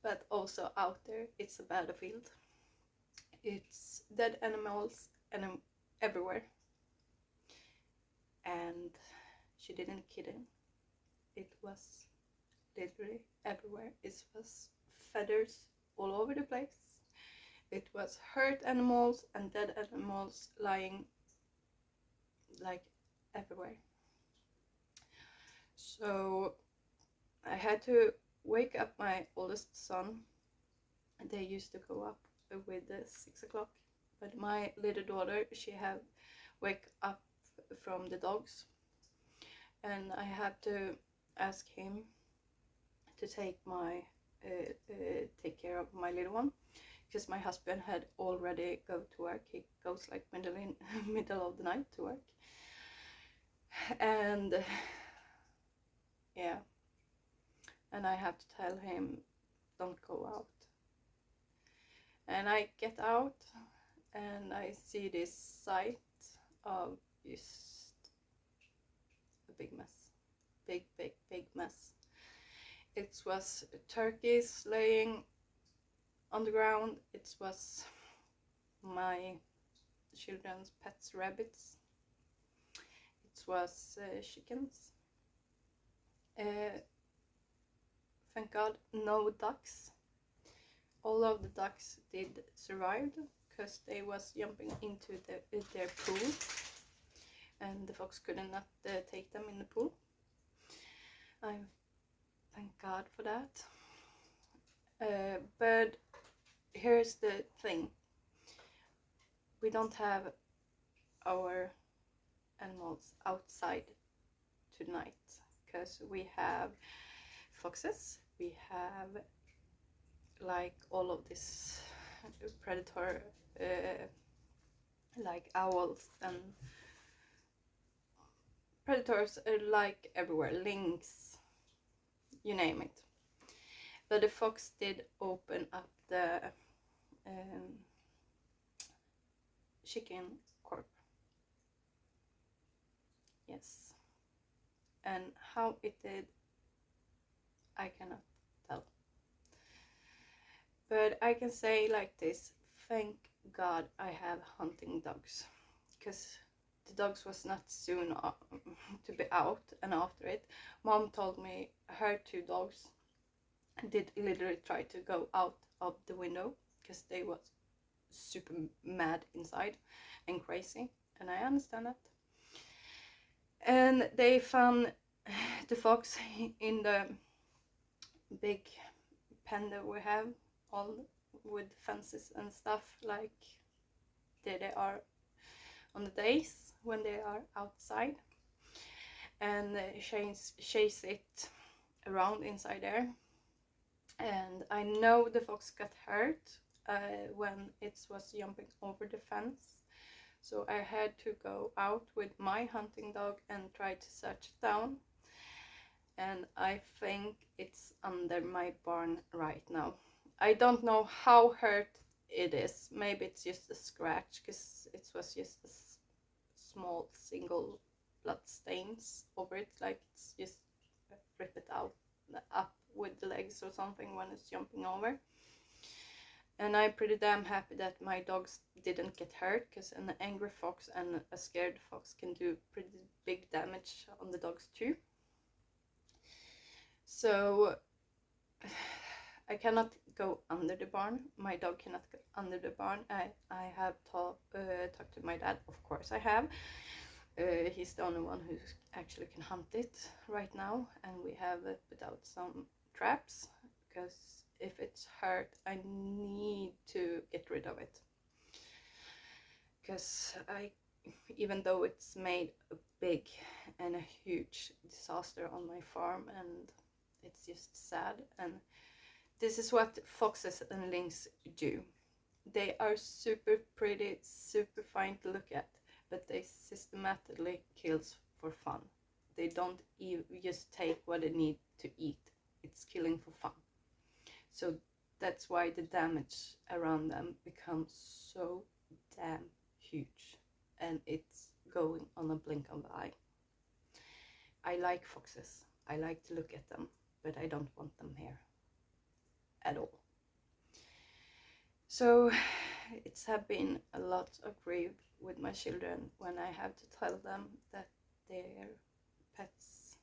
But also out there, it's a battlefield. It's dead animals and everywhere. And she didn't kid him. It was literally everywhere. It was feathers all over the place. It was hurt animals and dead animals lying like everywhere. So I had to wake up my oldest son. They used to go up with 6 o'clock, but my little daughter, she had wake up from the dogs, and I had to ask him to take care of my little one, because my husband had already go to work. He goes like middle of the night to work, and yeah, and I have to tell him, don't go out. And I get out and I see this sight of just a big mess. Big mess. It was turkeys laying on the ground. It was my children's pets, rabbits. It was chickens. Thank God, no ducks. All of the ducks did survive, because they was jumping into their pool, and the fox could not take them in the pool. I thank God for that. But here's the thing: we don't have our animals outside tonight, because we have foxes, we have like all of this predator, like owls and predators, like everywhere, lynx, you name it. But the fox did open up the chicken corp. Yes. And how it did, I cannot tell. But I can say like this: thank God I have hunting dogs, because the dogs was not soon to be out. And after it, Mom told me her 2 dogs did literally try to go out of the window, because they was super mad inside and crazy, and I understand that. And they found the fox in the big pen that we have, all with fences and stuff, like there they are on the days when they are outside, and chase it around inside there. And I know the fox got hurt when it was jumping over the fence, so I had to go out with my hunting dog and try to search it down. And I think it's under my barn right now. I don't know how hurt it is. Maybe it's just a scratch, because it was just a small single blood stains over it, like it's just rip it out up with the legs or something when it's jumping over. And I'm pretty damn happy that my dogs didn't get hurt, because an angry fox and a scared fox can do pretty big damage on the dogs too. So I cannot go under the barn. My dog cannot go under the barn. I have talked to my dad. Of course I have. He's the only one who actually can hunt it right now, and we have put out some traps, because if it's hurt, I need to get rid of it. Because even though it's made a big and a huge disaster on my farm, and it's just sad. And this is what foxes and lynx do. They are super pretty, super fine to look at, but they systematically kills for fun. They don't just take what they need to eat. It's killing for fun. So that's why the damage around them becomes so damn huge, and it's going on a blink of the eye. I like foxes. I like to look at them, but I don't want them here at all. So it's have been a lot of grief with my children when I have to tell them that their pets,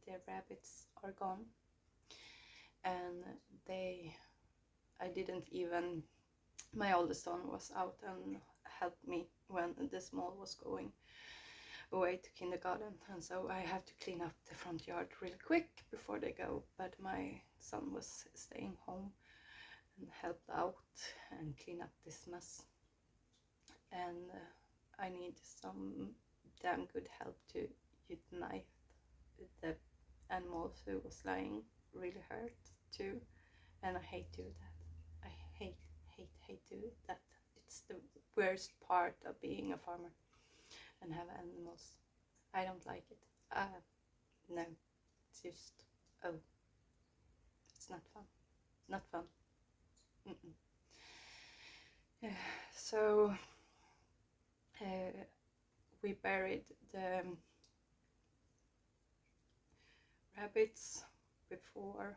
their rabbits, are gone. And I didn't even, my oldest son was out and helped me when the small was going away to kindergarten, and so I have to clean up the front yard really quick before they go, but my son was staying home and helped out and clean up this mess. And I need some damn good help to euthanize the animals who was lying really hurt too, and I hate to do that. I hate to do that. It's the worst part of being a farmer and have animals. I don't like it. No, it's just, oh, it's not fun. Not fun. So we buried the rabbits before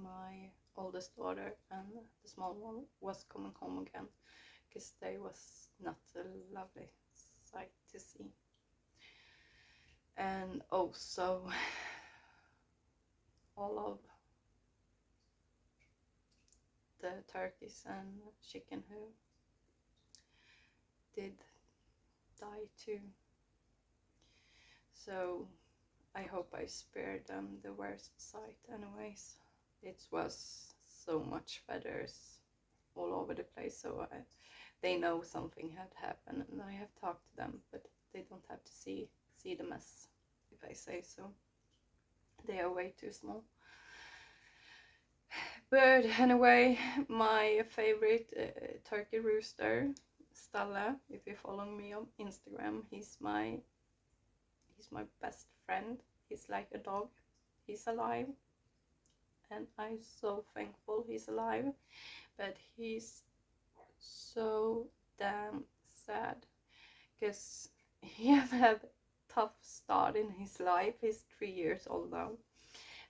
my oldest daughter and the small one was coming home again, because they was not a lovely sight to see. And also all of the turkeys and chicken who did die too. So I hope I spared them the worst sight anyways. It was so much feathers all over the place, so they know something had happened, and I have talked to them, but they don't have to see the mess if I say so. They are way too small. But anyway, my favorite turkey rooster, Stella, if you follow me on Instagram, he's my best friend. He's like a dog. He's alive, and I'm so thankful he's alive. But he's so damn sad, because he have had a tough start in his life. He's 3 years old now,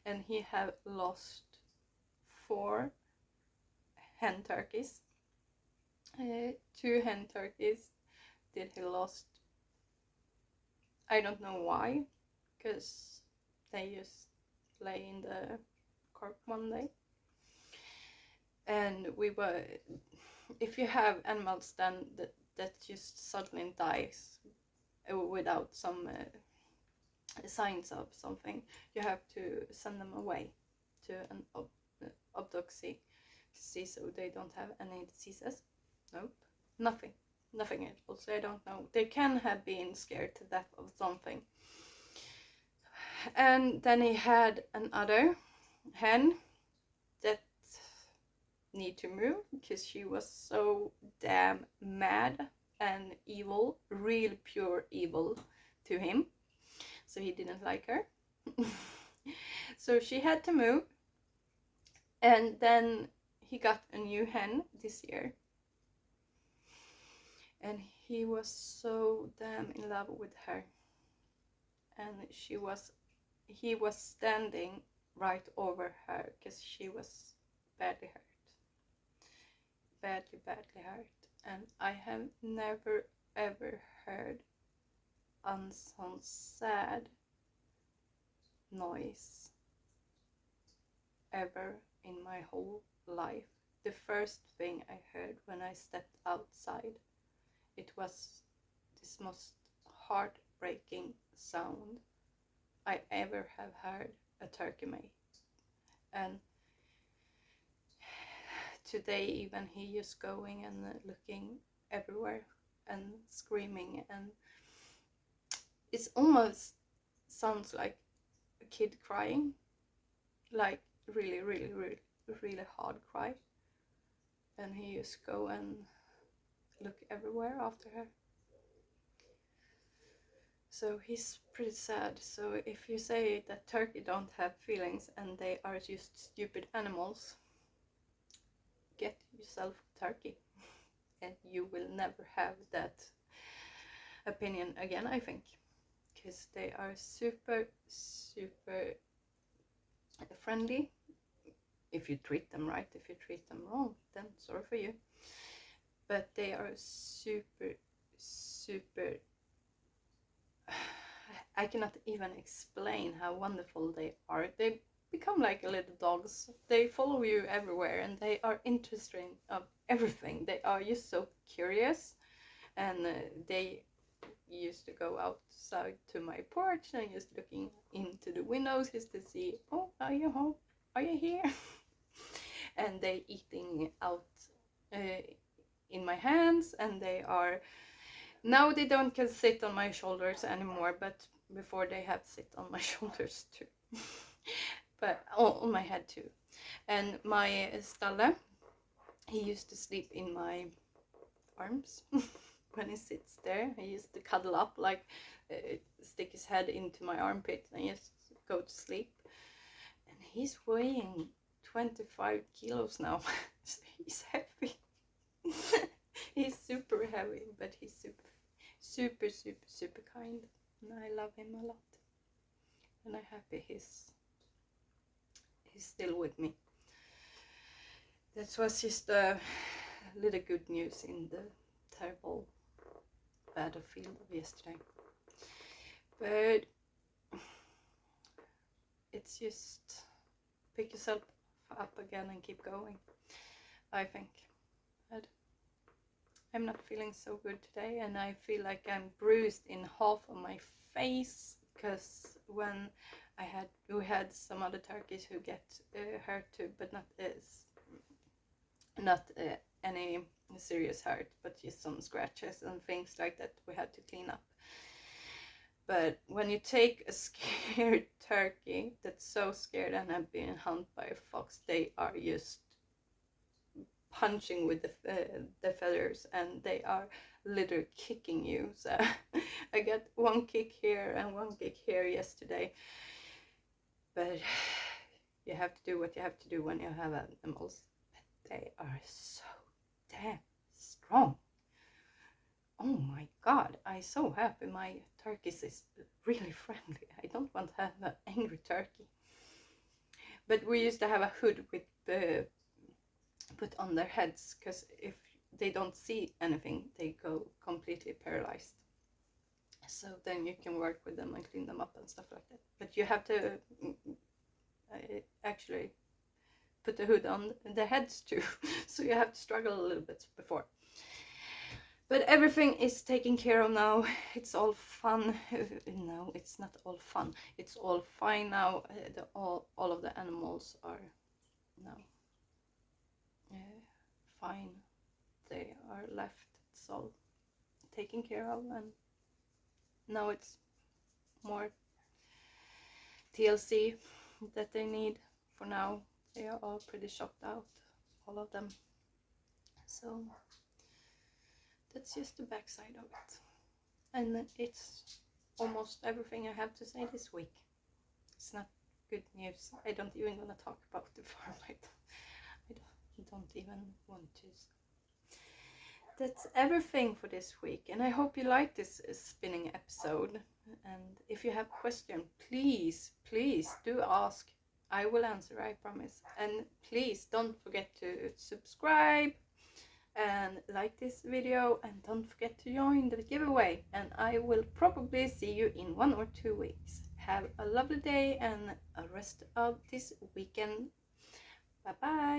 and he have lost 4 hen turkeys. 2 hen turkeys did he lost. I don't know why, because they just lay in the corp one day. And we were, if you have animals then that just suddenly dies without some signs of something, you have to send them away to an autopsy to see so they don't have any diseases. Nope, nothing at all. So I don't know, they can have been scared to death of something. And then he had another hen that need to move because she was so damn mad and evil, real pure evil to him, so he didn't like her. So she had to move, and then he got a new hen this year, and he was so damn in love with her, and he was standing right over her because she was badly hurt, and I have never ever heard some sad noise ever in my whole life. The first thing I heard when I stepped outside, it was this most heartbreaking sound I ever have heard a turkey make. And today even he just going and looking everywhere and screaming, and it almost sounds like a kid crying, like really hard cry, and he just go and look everywhere after her. So he's pretty sad. So if you say that turkey don't have feelings and they are just stupid animals, get yourself a turkey and you will never have that opinion again, I think, because they are super friendly if you treat them right. If you treat them wrong, then sorry for you. But they are super I cannot even explain how wonderful they are. They become like little dogs. They follow you everywhere and they are interested of everything. They are just so curious, and they used to go outside to my porch and just looking into the windows just to see, oh, are you home? Are you here? And they eating out in my hands, and they are now they don't can sit on my shoulders anymore, but before they have sit on my shoulders too. But on my head too. And my Stalle, he used to sleep in my arms. When he sits there, he used to cuddle up, like stick his head into my armpit and just go to sleep. And he's weighing 25 kilos now. So he's heavy. He's super heavy, but he's super kind, and I love him a lot, and I'm happy he's still with me. That was just a little good news in the terrible battlefield of yesterday. But it's just pick yourself up again and keep going, I think. I'm not feeling so good today, and I feel like I'm bruised in half of my face, because when we had some other turkeys who get hurt too, but not any serious hurt, but just some scratches and things like that we had to clean up. But when you take a scared turkey that's so scared and have been hunted by a fox, they are just punching with the feathers, and they are literally kicking you. So I got one kick here and one kick here yesterday, but you have to do what you have to do when you have animals. But they are so damn strong. Oh my god, I'm so happy my turkeys is really friendly. I don't want to have an angry turkey. But we used to have a hood with the put on their heads, because if they don't see anything, they go completely paralyzed. So then you can work with them and clean them up and stuff like that. But you have to actually put the hood on their heads too. So you have to struggle a little bit before. But everything is taken care of now. It's all fun. No, it's not all fun. It's all fine now. All of the animals are now fine. They are left. It's all taken care of, and now it's more TLC that they need. For now, they are all pretty shocked out, all of them. So that's just the backside of it, and it's almost everything I have to say this week. It's not good news. I don't even gonna talk about the farm. I don't even want to. That's everything for this week, and I hope you like this spinning episode. And if you have questions, please do ask. I will answer, I promise. And please don't forget to subscribe and like this video, and don't forget to join the giveaway, and I will probably see you in 1 or 2 weeks. Have a lovely day and a rest of this weekend. Bye bye.